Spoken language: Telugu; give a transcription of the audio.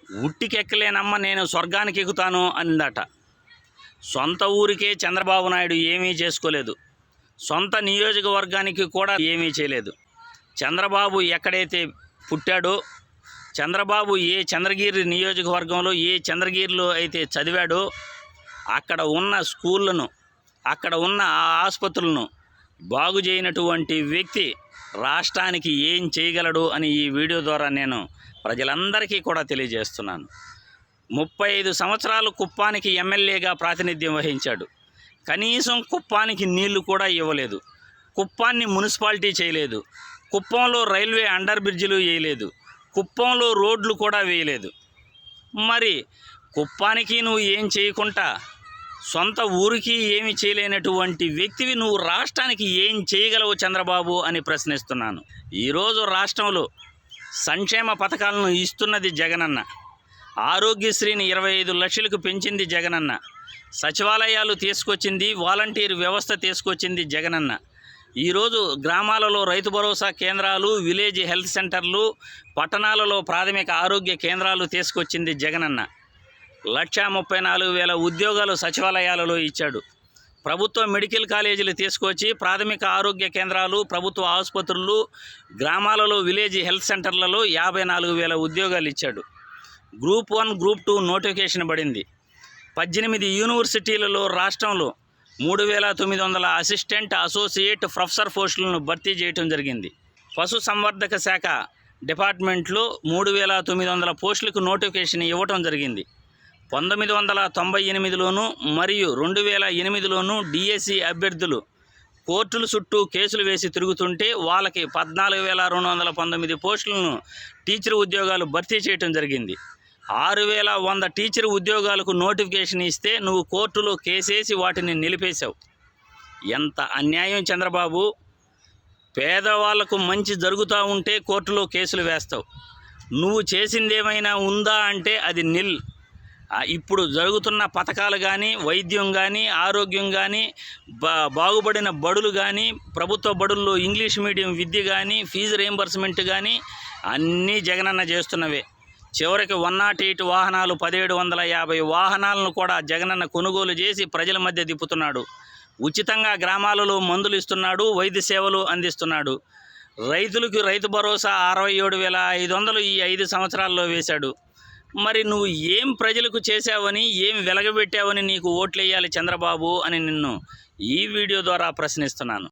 ఉట్టికెక్కలేనమ్మ నేను స్వర్గానికి ఎక్కుతాను అందట. సొంత ఊరికే చంద్రబాబు నాయుడు ఏమీ చేసుకోలేదు, సొంత నియోజకవర్గానికి కూడా ఏమీ చేయలేదు. చంద్రబాబు ఎక్కడైతే పుట్టాడో, చంద్రబాబు ఏ చంద్రగిరి నియోజకవర్గంలో ఏ చంద్రగిరిలో అయితే చదివాడో అక్కడ ఉన్న స్కూళ్ళను, అక్కడ ఉన్న ఆ ఆసుపత్రులను బాగు చేయనటువంటి వ్యక్తి రాష్ట్రానికి ఏం చేయగలడు అని ఈ వీడియో ద్వారా నేను ప్రజలందరికీ కూడా తెలియజేస్తున్నాను. 35 సంవత్సరాలు కుప్పానికి ఎమ్మెల్యేగా ప్రాతినిధ్యం వహించాడు. కనీసం కుప్పానికి నీళ్లు కూడా ఇవ్వలేదు, కుప్పాన్ని మున్సిపాలిటీ చేయలేదు, కుప్పంలో రైల్వే అండర్ బ్రిడ్జిలు వేయలేదు, కుప్పంలో రోడ్లు కూడా వేయలేదు. మరి కుప్పానికి నువ్వు ఏం చేయకుండా సొంత ఊరికి ఏమి చేయలేనటువంటి వ్యక్తివి నువ్వు రాష్ట్రానికి ఏం చేయగలవు చంద్రబాబు అని ప్రశ్నిస్తున్నాను. ఈరోజు రాష్ట్రంలో సంక్షేమ పథకాలను ఇస్తున్నది జగనన్న, ఆరోగ్యశ్రీని 25 లక్షలకు పెంచింది జగనన్న, సచివాలయాలు తీసుకొచ్చింది, వాలంటీర్ వ్యవస్థ తీసుకొచ్చింది జగనన్న. ఈరోజు గ్రామాలలో రైతు భరోసా కేంద్రాలు, విలేజ్ హెల్త్ సెంటర్లు, పట్టణాలలో ప్రాథమిక ఆరోగ్య కేంద్రాలు తీసుకొచ్చింది జగనన్న. 1,34,000 ఉద్యోగాలు సచివాలయాలలో ఇచ్చాడు. ప్రభుత్వ మెడికల్ కాలేజీలు తీసుకొచ్చి ప్రాథమిక ఆరోగ్య కేంద్రాలు, ప్రభుత్వ ఆసుపత్రులు, గ్రామాలలో విలేజ్ హెల్త్ సెంటర్లలో 54,000 ఉద్యోగాలు ఇచ్చాడు. గ్రూప్ 1, గ్రూప్ 2 నోటిఫికేషన్ పడింది. 18 యూనివర్సిటీలలో రాష్ట్రంలో 3,900 అసిస్టెంట్, అసోసియేట్, ప్రొఫెసర్ పోస్టులను భర్తీ చేయడం జరిగింది. పశు సంవర్ధక శాఖ డిపార్ట్మెంట్లో 3,900 పోస్టులకు నోటిఫికేషన్ ఇవ్వటం జరిగింది. 1998లోను మరియు 2008లోను డిఎస్సి అభ్యర్థులు కోర్టుల చుట్టూ కేసులు వేసి తిరుగుతుంటే వాళ్ళకి 14,219 పోస్టులను టీచర్ ఉద్యోగాలు భర్తీ చేయడం జరిగింది. 6,100 టీచర్ ఉద్యోగాలకు నోటిఫికేషన్ ఇస్తే నువ్వు కోర్టులో కేసేసి వాటిని నిలిపేశావు. ఎంత అన్యాయం చంద్రబాబు! పేదవాళ్లకు మంచి జరుగుతూ ఉంటే కోర్టులో కేసులు వేస్తావు. నువ్వు చేసిందేమైనా ఉందా అంటే అది నిల్. ఇప్పుడు జరుగుతున్న పథకాలు కానీ, వైద్యం కానీ, ఆరోగ్యం కానీ, బాగుపడిన బడులు కానీ, ప్రభుత్వ బడుల్లో ఇంగ్లీష్ మీడియం విద్య కానీ, ఫీజు రీయింబర్స్మెంట్ కానీ అన్నీ జగనన్న చేస్తున్నవే. చివరికి 108 వాహనాలు, 1,750 వాహనాలను కూడా జగనన్న కొనుగోలు చేసి ప్రజల మధ్య తిప్పుతున్నాడు. ఉచితంగా గ్రామాలలో మందులు ఇస్తున్నాడు, వైద్య సేవలు అందిస్తున్నాడు. రైతులకు రైతు భరోసా 67,500 ఈ 5 సంవత్సరాల్లో వేశాడు. మరి నువ్వు ఏం ప్రజలకు చేశావని, ఏం వెలగబెట్టావని నీకు ఓట్లు వేయాలి చంద్రబాబు అని నిన్ను ఈ వీడియో ద్వారా ప్రశ్నిస్తున్నాను.